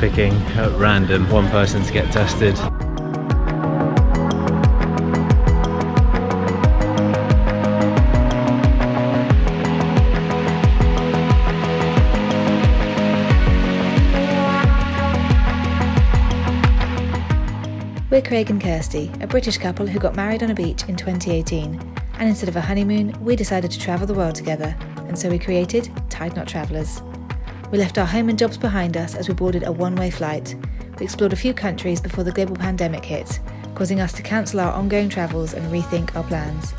picking at random one person to get tested. We're Craig and Kirsty, a British couple who got married on a beach in 2018. And instead of a honeymoon, we decided to travel the world together. And so we created Tied Knot Travellers. We left our home and jobs behind us as we boarded a one-way flight. We explored a few countries before the global pandemic hit, causing us to cancel our ongoing travels and rethink our plans.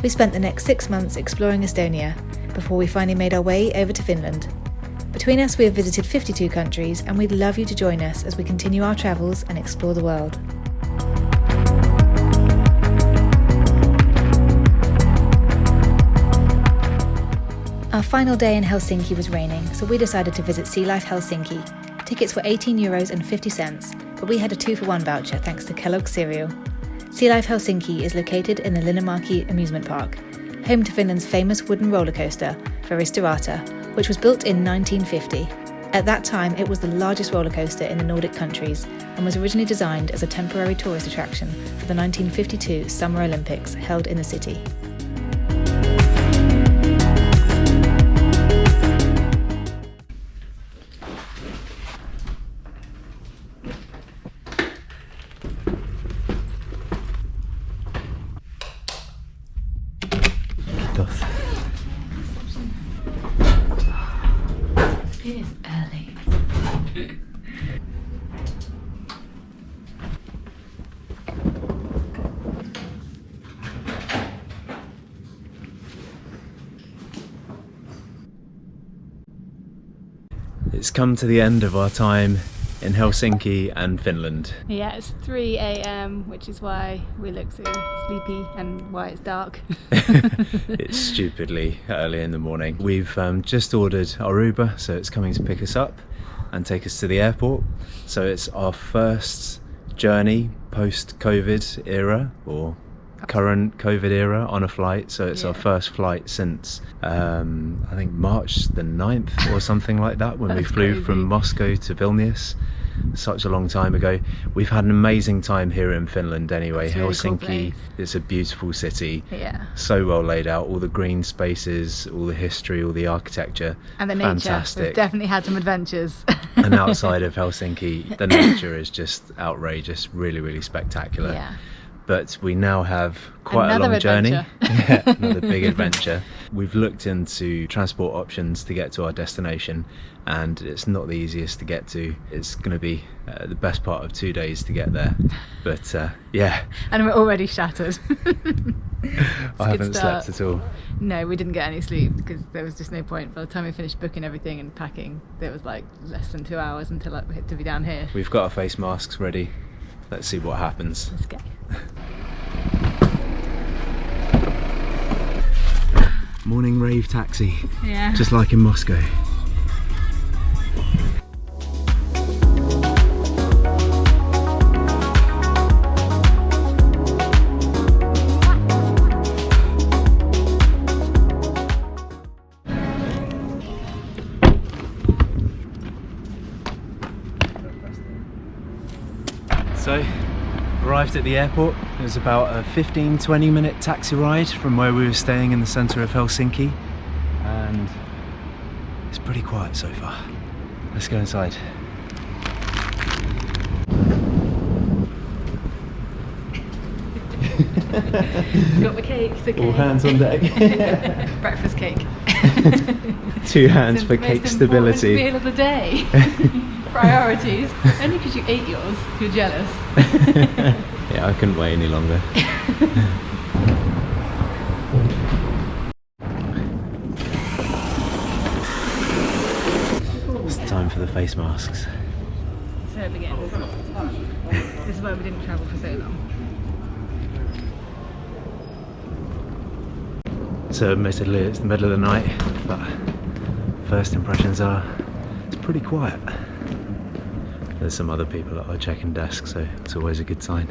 We spent the next 6 months exploring Estonia, before we finally made our way over to Finland. Between us, we have visited 52 countries, and we'd love you to join us as we continue our travels and explore the world. Our final day in Helsinki was raining, so we decided to visit Sea Life Helsinki. Tickets were €18.50, but we had a 2-for-1 voucher thanks to Kellogg's cereal. Sea Life Helsinki is located in the Linnanmäki amusement park, home to Finland's famous wooden roller coaster, vuoristorata, which was built in 1950. At that time, it was the largest roller coaster in the Nordic countries and was originally designed as a temporary tourist attraction for the 1952 Summer Olympics held in the city. It is early. It's come to the end of our time in Helsinki and Finland. Yeah, it's 3 a.m, which is why we look so sleepy and why it's dark. It's stupidly early in the morning. We've just ordered our Uber, so it's coming to pick us up and take us to the airport. So it's our first journey post-COVID era, or current COVID era, on a flight. So it's our first flight since I think March the 9th or something like that, when we flew crazy. from Moscow to Vilnius. Such a long time ago. We've had an amazing time here in Finland anyway. It's a really cool Helsinki, place. it's a beautiful city. Yeah. So well laid out, all the green spaces, all the history, all the architecture. And the nature. Fantastic. We've definitely had some adventures. And outside of Helsinki, the nature is just outrageous, really, really spectacular. Yeah. But we now have quite Another a long journey. adventure. Yeah, another big adventure. We've looked into transport options to get to our destination, and it's not the easiest to get to. It's going to be the best part of 2 days to get there. But yeah. And we're already shattered. I haven't slept at all. No, we didn't get any sleep because there was just no point. By the time we finished booking everything and packing, there was like less than 2 hours until we had to be down here. We've got our face masks ready. Let's see what happens. Let's go. Morning rave taxi. Yeah. Just like in Moscow. So, arrived at the airport. It was about a 15-20 minute taxi ride from where we were staying in the centre of Helsinki, and it's pretty quiet so far. Let's go inside. Got my cake. It's okay. All hands on deck. Breakfast cake. 2 hands It's for the cake most stability. important meal of the day. Priorities. Only because you ate yours. You're jealous. Yeah, I couldn't wait any longer. It's time for the face masks. So it begins. This is why we didn't travel for so long. So admittedly it's the middle of the night, but first impressions are it's pretty quiet. There's some other people that are checking desks, so it's always a good sign.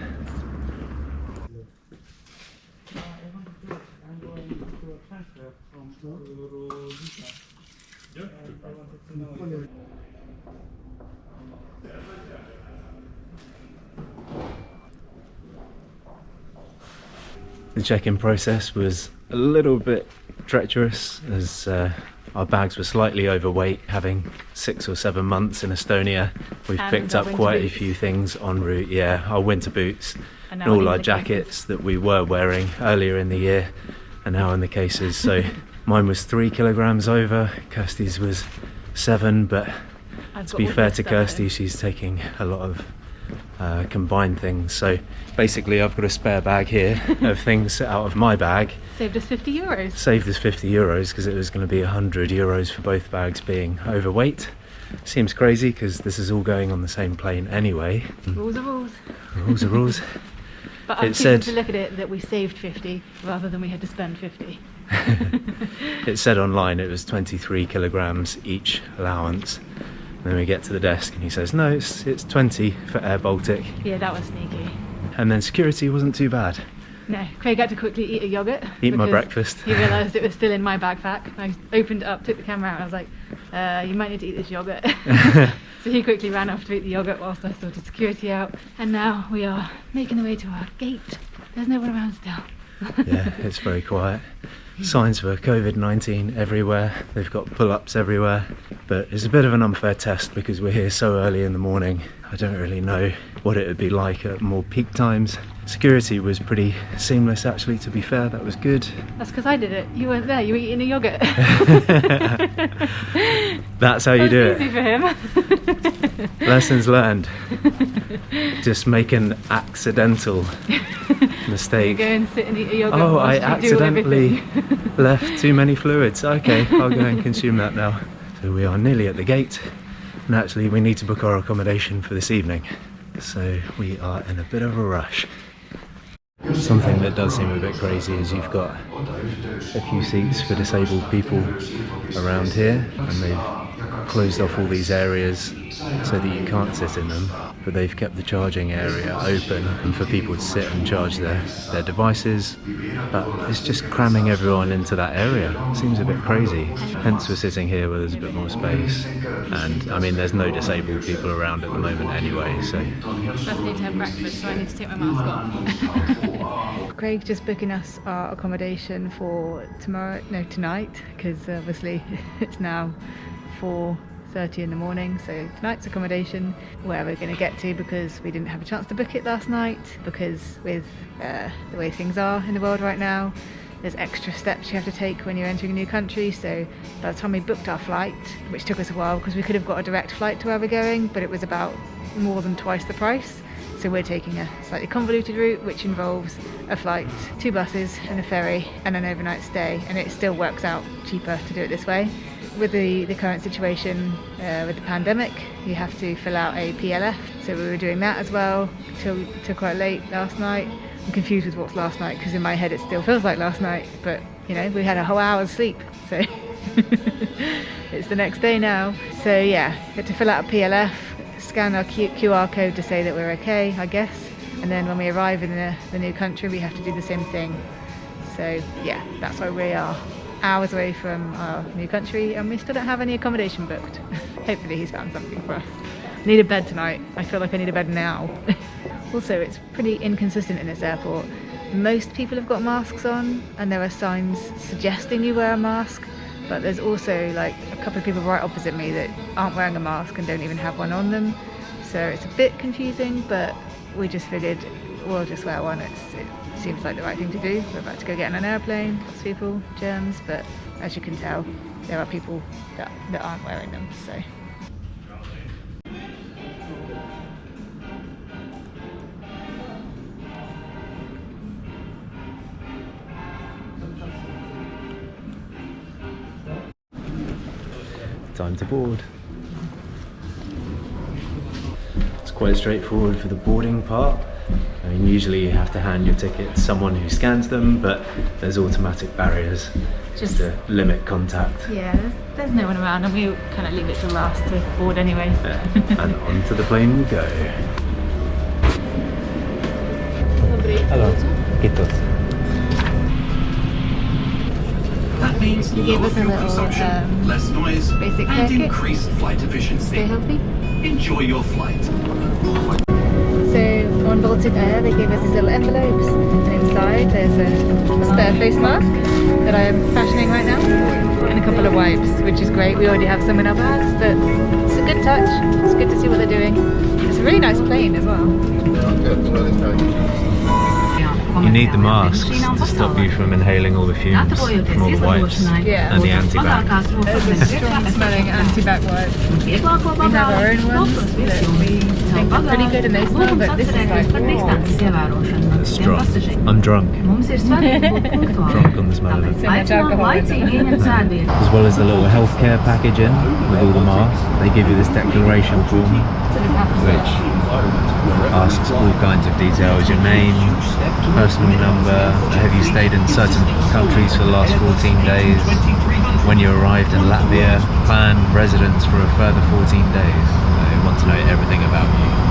The check-in process was a little bit treacherous as our bags were slightly overweight. Having 6 or 7 months in Estonia, we've And picked our up winter quite boots. a few things en route. Yeah, our winter boots And and now all in our the jackets that we were wearing earlier in the year are now in the cases. So mine was 3 kilograms over, Kirsty's was 7, but to be fair to Kirsty, she's taking a lot of combined things. So basically I've got a spare bag here of things out of my bag. Saved us €50. Saved us €50 because it was going to be €100 for both bags being overweight. Seems crazy because this is all going on the same plane anyway. Rules are rules. Rules are rules. But I'm It said- to look at it that we saved 50 rather than we had to spend 50. It said online it was 23 kilograms each allowance. And then we get to the desk and he says, no, it's 20 for Air Baltic. Yeah, that was sneaky. And then security wasn't too bad. No, Craig had to quickly eat a yoghurt. Eat my because breakfast. He realised it was still in my backpack. I opened it up, took the camera out, and I was like, you might need to eat this yoghurt. So he quickly ran off to eat the yoghurt whilst I sorted security out. And now we are making the way to our gate. There's no one around still. Yeah, it's very quiet. Signs for COVID-19 everywhere. They've got pull-ups everywhere. But it's a bit of an unfair test because we're here so early in the morning. I don't really know what it would be like at more peak times. Security was pretty seamless actually, to be fair. That was good. That's because I did it. You weren't there, you were eating a yoghurt. That's how you do Easy it. for him. Lessons learned. Just make an accidental mistake. Go and sit and eat a yoghurt. Oh, I whilst you do accidentally everything. left too many fluids. Okay, I'll go and consume that now. So we are nearly at the gate, and actually we need to book our accommodation for this evening. So we are in a bit of a rush. Something that does seem a bit crazy is you've got a few seats for disabled people around here, and they've closed off all these areas so that you can't sit in them, but they've kept the charging area open and for people to sit and charge their devices, but it's just cramming everyone into that area. Seems a bit crazy. Hence we're sitting here where there's a bit more space, and I mean there's no disabled people around at the moment anyway, so First need to have breakfast, so I need to take my mask off. Craig's just booking us our accommodation for tonight, because obviously it's now 4:30 in the morning, so tonight's accommodation where we're going to get to, because we didn't have a chance to book it last night, because with the way things are in the world right now, there's extra steps you have to take when you're entering a new country. So by the time we booked our flight, which took us a while because we could have got a direct flight to where we're going, but it was about more than twice the price. So we're taking a slightly convoluted route, which involves a flight, 2 buses and a ferry and an overnight stay, and it still works out cheaper to do it this way. With the current situation with the pandemic, you have to fill out a PLF, so we were doing that as well till quite late last night. I'm confused with what's last night because in my head it still feels like last night, but you know, we had a whole hour's sleep, so it's the next day now. So yeah, we had to fill out a PLF, scan our QR code to say that we're okay, I guess, and then when we arrive in the new country we have to do the same thing. So yeah, that's why we are hours away from our new country and we still don't have any accommodation booked. Hopefully he's found something for us. I need a bed tonight. I feel like I need a bed now. Also, it's pretty inconsistent in this airport. Most people have got masks on and there are signs suggesting you wear a mask, but there's also like a couple of people right opposite me that aren't wearing a mask and don't even have one on them. So it's a bit confusing, but we just figured we'll just wear one. It seems like the right thing to do. We're about to go get on an airplane, lots of people, germs, but as you can tell, there are people that aren't wearing them, so. time to board. It's quite straightforward for the boarding part. I mean, usually you have to hand your ticket to someone who scans them, but there's automatic barriers just to limit contact. Yeah, there's no one around and we kind of leave it to last to board anyway. And onto the plane we go. Hello. Kiitos. means He gave lower us a fuel little consumption, less noise, basic and haircut. increased flight Stay efficiency. healthy. Enjoy your flight. So on Baltic Air they gave us these little envelopes, and inside there's a spare face mask that I am fashioning right now, and a couple of wipes, which is great. We already have some in our bags, but it's a good touch. It's good to see what they're doing. It's a really nice plane as well. You need the masks to stop you from inhaling all the fumes from all the wipes Yeah. and the antibac. There's a strong smelling anti-bac wipe. We have our own ones that we think are pretty good and they smell, but this is like, whoa. It's strong. I'm drunk. Drunk on the smell of it. So much alcohol in it. As well as the little healthcare package in with all the masks, they give you this declaration form which asks all kinds of details: your name, personal number, have you stayed in certain countries for the last 14 days, when you arrived in Latvia, planned residence for a further 14 days. They want to know everything about you.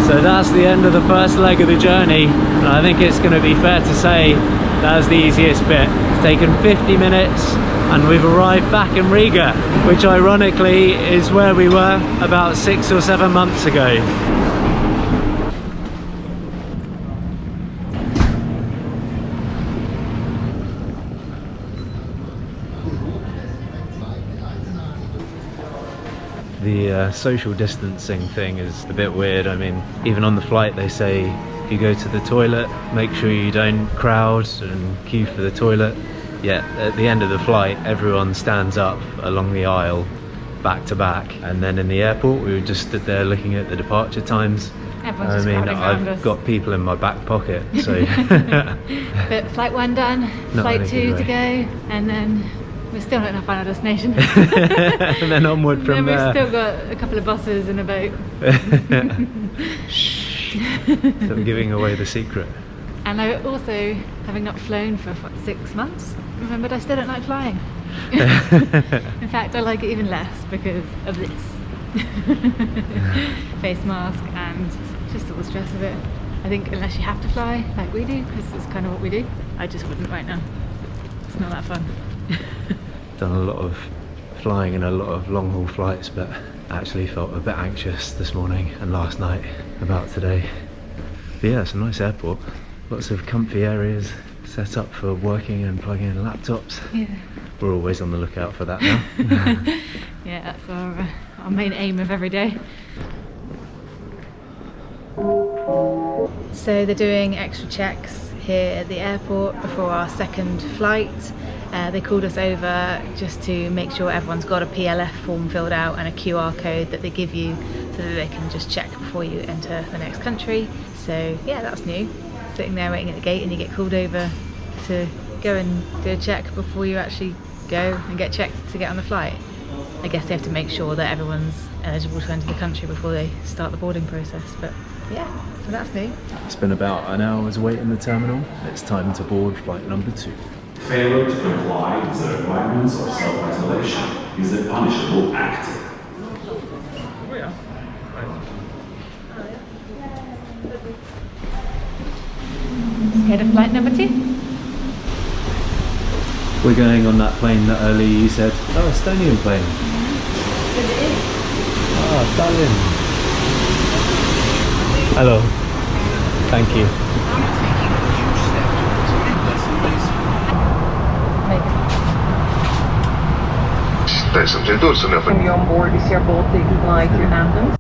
So that's the end of the first leg of the journey, and I think it's going to be fair to say that was the easiest bit. It's taken 50 minutes and we've arrived back in Riga, which ironically is where we were about 6 or 7 months ago. The social distancing thing is a bit weird. I mean, even on the flight they say if you go to the toilet, make sure you don't crowd and queue for the toilet. Yet at the end of the flight everyone stands up along the aisle back to back, and then in the airport we were just stood there looking at the departure times. Everyone's just crowding around us. I've got people in my back pocket, so but flight 1 done, flight 2 to go, and then we're still not in our final destination. and then onward from there. there. We've still got a couple of buses and a boat. Shh. Stop giving away the secret. And I also, having not flown for 6 months, remembered I still don't like flying. In fact, I like it even less because of this. Face mask and just all the stress of it. I think unless you have to fly like we do, because it's kind of what we do, I just wouldn't right now. It's not that fun. Done a lot of flying and a lot of long haul flights, but actually felt a bit anxious this morning and last night about today. But yeah, it's a nice airport. Lots of comfy areas set up for working and plugging in laptops. Yeah. We're always on the lookout for that now. Yeah, that's our main aim of every day. So they're doing extra checks here at the airport before our second flight. They called us over just to make sure everyone's got a PLF form filled out and a QR code that they give you so that they can just check before you enter the next country. So yeah, that's new. Sitting there waiting at the gate and you get called over to go and do a check before you actually go and get checked to get on the flight. I guess they have to make sure that everyone's eligible to enter the country before they start the boarding process, but yeah, so that's new. It's been about an hour's wait in the terminal. It's time to board flight number 2. Failure to comply with the requirements of self-isolation is a punishable act. Go to flight number 2. We're going on that plane that earlier you said, oh, Estonian plane. Ah, Tallinn. Hello. Thank you. When you're on board, is your Baltic flight to Athens?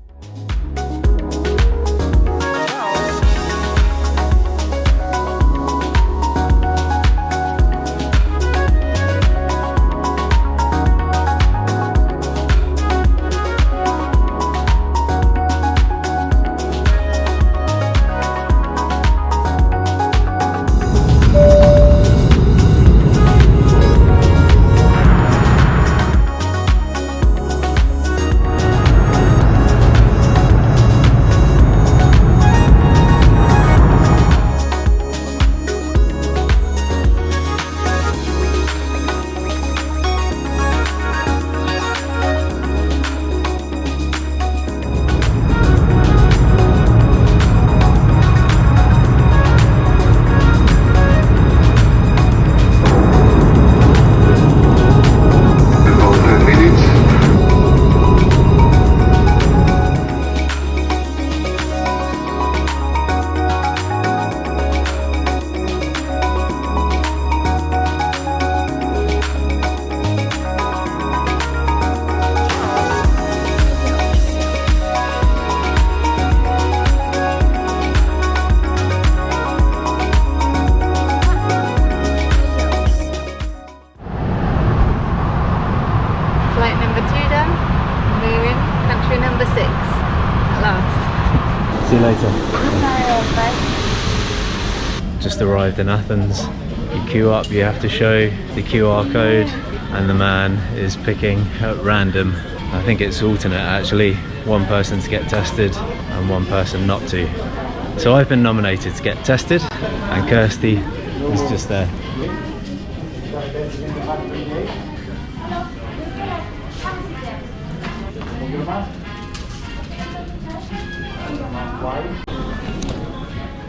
See you later. Just arrived in Athens. You queue up, you have to show the QR code, and the man is picking at random. I think it's alternate actually, one person to get tested and one person not to. So I've been nominated to get tested, and Kirsty is just there.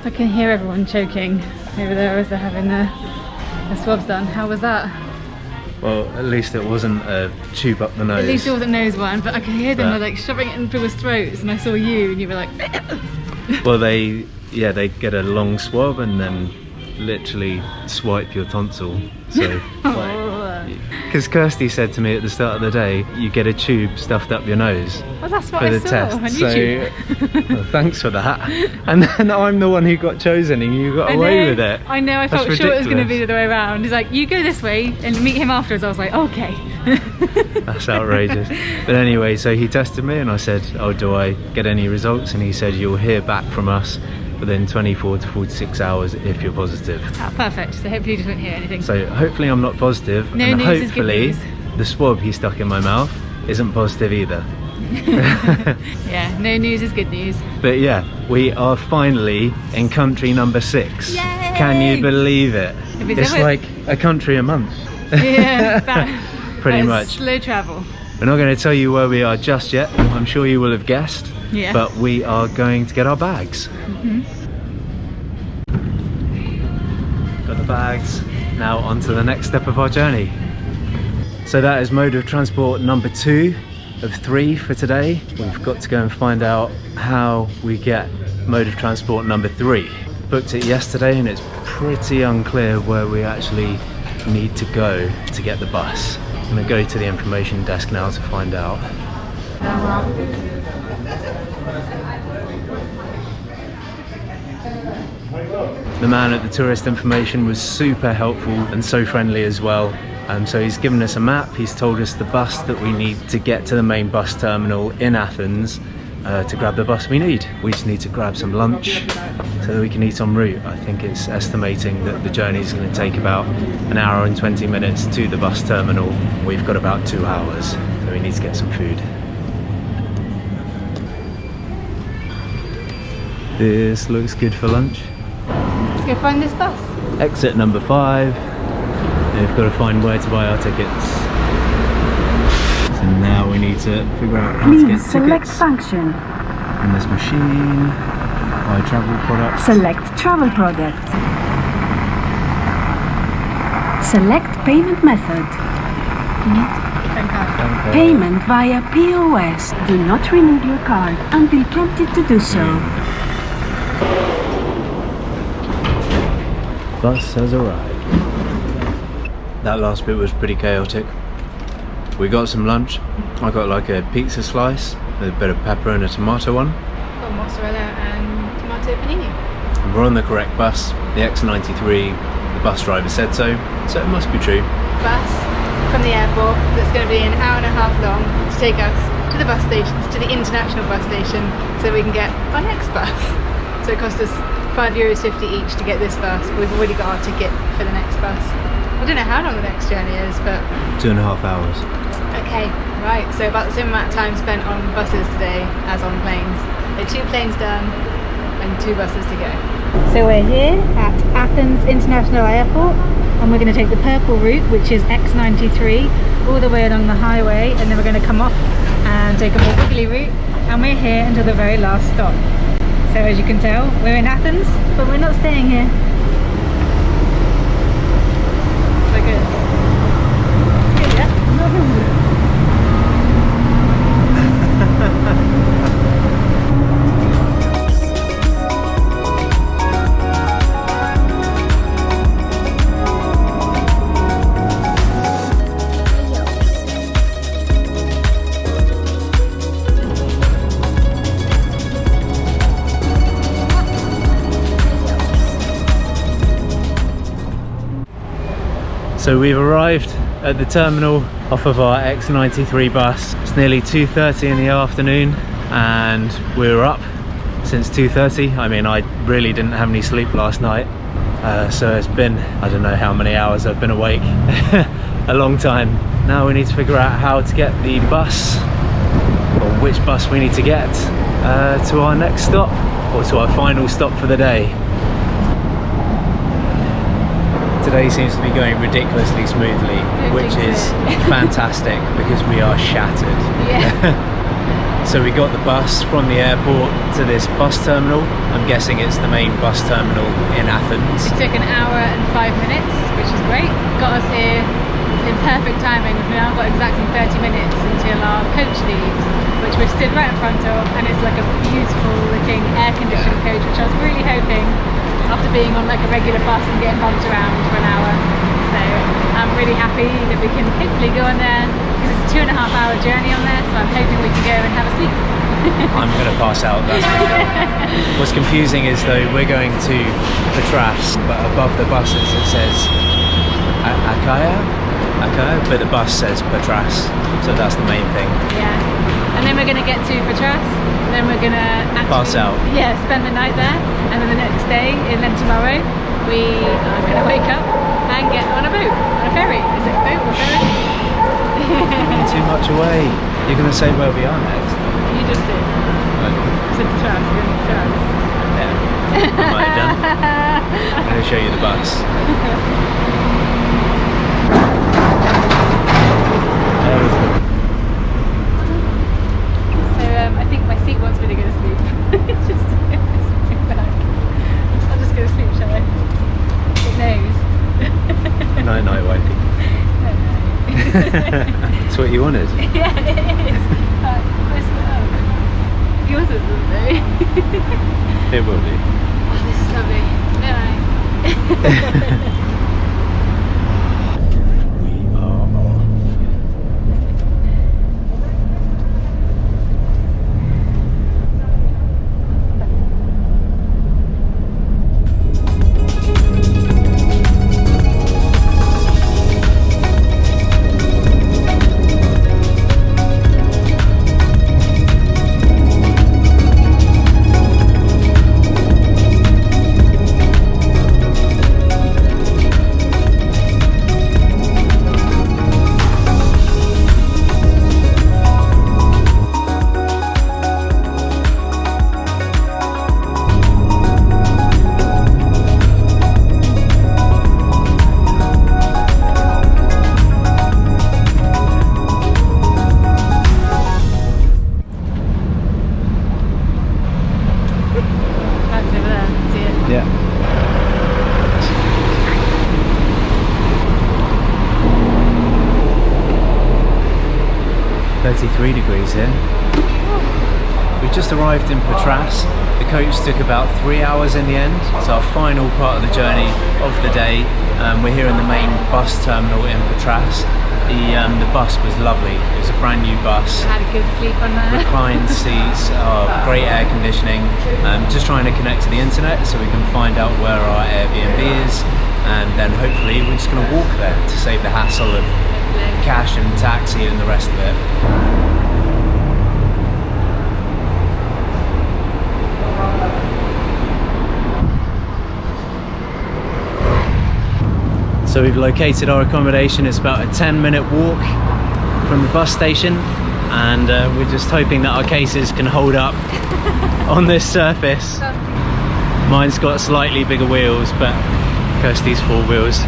I can hear everyone choking over there as they're having their swabs done. How was that? Well, at least it wasn't a tube up the nose. At least it wasn't nose one, but I could hear them like shoving it in people's throats, and I saw you and you were like well, they get a long swab and then literally swipe your tonsil. So because Kirsty said to me at the start of the day, you get a tube stuffed up your nose. Well, that's what for the I saw test. on YouTube. So well, thanks for that. And then I'm the one who got chosen and you got away with it. I know, I felt sure it was going to be the other way around. He's like, you go this way and meet him afterwards. I was like, okay. That's outrageous. But anyway, so he tested me and I said, oh, do I get any results? And he said, you'll hear back from us within 24 to 46 hours if you're positive. Ah, perfect. So hopefully you just won't hear anything. So hopefully I'm not positive, no and news is good hopefully news. The swab he stuck in my mouth isn't positive either. Yeah, no news is good news. But yeah, we are finally in country number 6. Yay! Can you believe it? It's like a country a month. Yeah, pretty much. Slow travel. We're not going to tell you where we are just yet. I'm sure you will have guessed. Yeah. But we are going to get our bags. Got the bags. Now on to the next step of our journey. So that is mode of transport number 2 of 3 for today. We've got to go and find out how we get mode of transport number 3. Booked it yesterday and it's pretty unclear where we actually need to go to get the bus. I'm going to go to the information desk now to find out. The man at the tourist information was super helpful and so friendly as well. So he's given us a map, he's told us the bus that we need to get to the main bus terminal in Athens to grab the bus we need. We just need to grab some lunch so that we can eat en route. I think it's estimating that the journey is going to take about an hour and 20 minutes to the bus terminal. We've got about 2 hours, so we need to get some food. This looks good for lunch. Let's go find this bus. Exit number 5. And we've got to find where to buy our tickets. So now we need to figure out how to get tickets. function. In this machine, buy travel products. Select travel product. Select payment method. Payment via POS. Do not remove your card until prompted to do so. Bus has arrived. That last bit was pretty chaotic. We got some lunch. I got like a pizza slice with a bit of pepper and a tomato one. Got mozzarella and tomato panini. And we're on the correct bus, the X93. The bus driver said so it must be true. Bus from the airport that's going to be an hour and a half long to take us to the bus station, to the international bus station, so we can get our next bus. So it cost us €5.50 each to get this bus, but we've already got our ticket for the next bus. I don't know how long the next journey is, but 2.5 hours. okay, right, so about the same amount of time spent on buses today as on planes. So 2 planes done and 2 buses to go. So we're here at Athens International Airport, and we're going to take the purple route, which is X93, all the way along the highway, and then we're going to come off and take a more wiggly route, and we're here until the very last stop. So as you can tell, we're in Athens, but we're not staying here. So good. It's good, yeah? So we've arrived at the terminal off of our X93 bus. It's nearly 2:30 in the afternoon and we were up since 2:30. I mean, I really didn't have any sleep last night. So it's been, I don't know how many hours I've been awake, a long time. Now we need to figure out how to get the bus, or which bus we need to get to our next stop, or to our final stop for the day. Today seems to be going ridiculously smoothly, which is fantastic because we are shattered. Yeah. So we got the bus from the airport to this bus terminal. I'm guessing it's the main bus terminal in Athens. It took an hour and 5 minutes, which is great. Got us here in perfect timing. We've now got exactly 30 minutes until our coach leaves, which we're stood right in front of, and it's like a beautiful looking air-conditioned coach, which I was really hoping, after being on like a regular bus and getting bumped around for an hour. So I'm really happy that we can hopefully go on there, because it's a 2.5 hour journey on there, so I'm hoping we can go and have a sleep. I'm going to pass out, that's for sure. What's confusing is though, we're going to Patras, but above the buses it says Akaya, but the bus says Patras, so that's the main thing. Yeah, and then we're going to get to Patras, and then we're going to pass out. Yeah, spend the night there, and then the next day, and then tomorrow, we are going to wake up and get on a boat, on a ferry. Is it a boat or ferry? Too much away. You're going to say where we are next? You just did. I said Patras, we're going to Patras. Yeah, I might have done. I'm going to show you the bus. So I think my seat wants me to go to sleep. Just back. I'll just go to sleep, shall I? It knows. Night night, wifey. That's what you wanted. Yeah, it is. Where's the yours is lovely. It will be. Oh, this is lovely. Night. 33 degrees here. We've just arrived in Patras. The coach took about 3 hours in the end. It's our final part of the journey of the day. We're here in the main bus terminal in Patras. The bus was lovely. It was a brand new bus. I had a good sleep on there. Reclined seats, great air conditioning. Just trying to connect to the internet so we can find out where our Airbnb is, and then hopefully we're just going to walk there to save the hassle of cash and taxi and the rest of it. So we've located our accommodation. It's about a 10-minute walk from the bus station, and we're just hoping that our cases can hold up on this surface. Mine's got slightly bigger wheels, but Kirsty's 4 wheels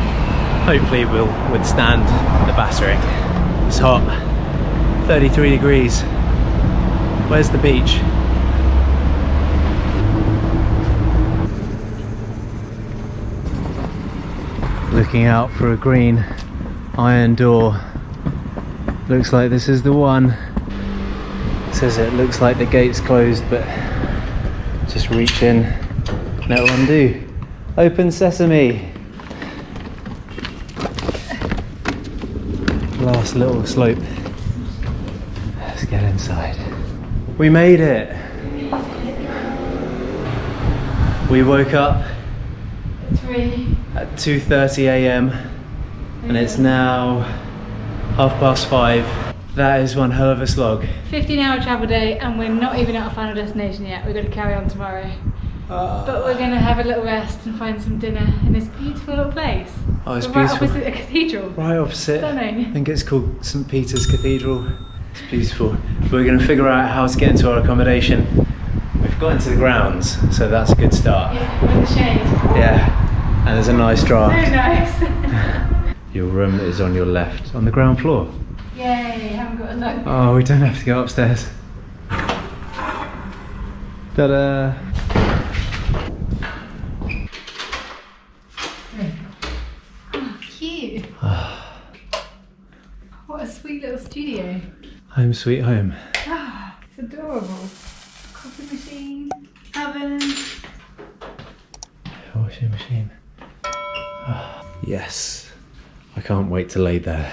hopefully will withstand the battering. It's hot, 33 degrees. Where's the beach? Looking out for a green iron door. Looks like this is the one. It says it looks like the gate's closed, but just reach in and it'll undo. Open sesame. Last little slope. Let's get inside. We made it. We woke up at 2:30 a.m. and it's now 5:30. That is one hell of a slog. 15-hour travel day, and we're not even at our final destination yet. We're going to carry on tomorrow. But we're going to have a little rest and find some dinner in this beautiful little place. Oh, it's we're beautiful. Right opposite a cathedral. Right opposite. Stunning. I think it's called St. Peter's Cathedral. It's beautiful. We're going to figure out how to get into our accommodation. We've got into the grounds, so that's a good start. Yeah, we're in the shade. Yeah, and there's a nice draft. So nice. Your room is on your left, on the ground floor. Yay, haven't got a look. Oh, we don't have to go upstairs. Ta-da! Oh, cute. What a sweet little studio. Home sweet home. Oh, it's adorable. Coffee machine, oven. Washing machine. Oh, yes. I can't wait to lay there.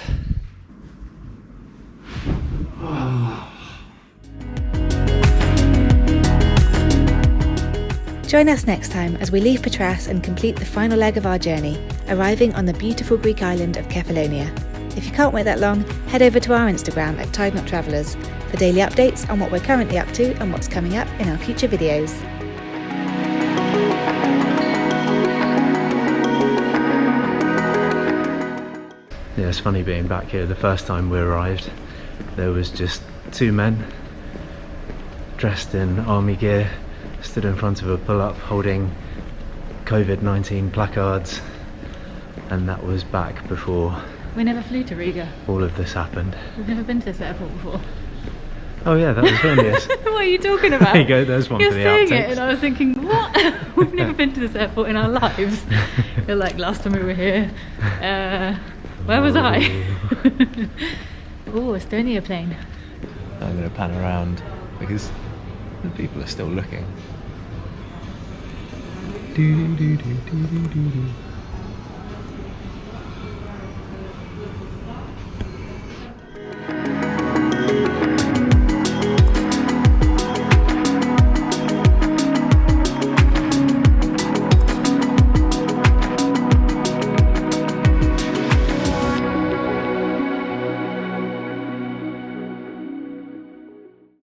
Join us next time as we leave Patras and complete the final leg of our journey, arriving on the beautiful Greek island of Kefalonia. If you can't wait that long, head over to our Instagram at Tide Not Travellers for daily updates on what we're currently up to and what's coming up in our future videos. Yeah, it's funny being back here. The first time we arrived, there was just 2 men dressed in army gear, stood in front of a pull-up holding COVID-19 placards, and that was back before We never flew to Riga. all of this happened. We've never been to this airport before. Oh yeah, that was Vilnius. What are you talking about? There you go, there's one You're for the saying outtakes. it, and I was thinking, what? We've never been to this airport in our lives. You're like, last time we were here, where was I? Oh, Estonia plane. I'm going to pan around because the people are still looking. Do, do, do, do, do, do, do.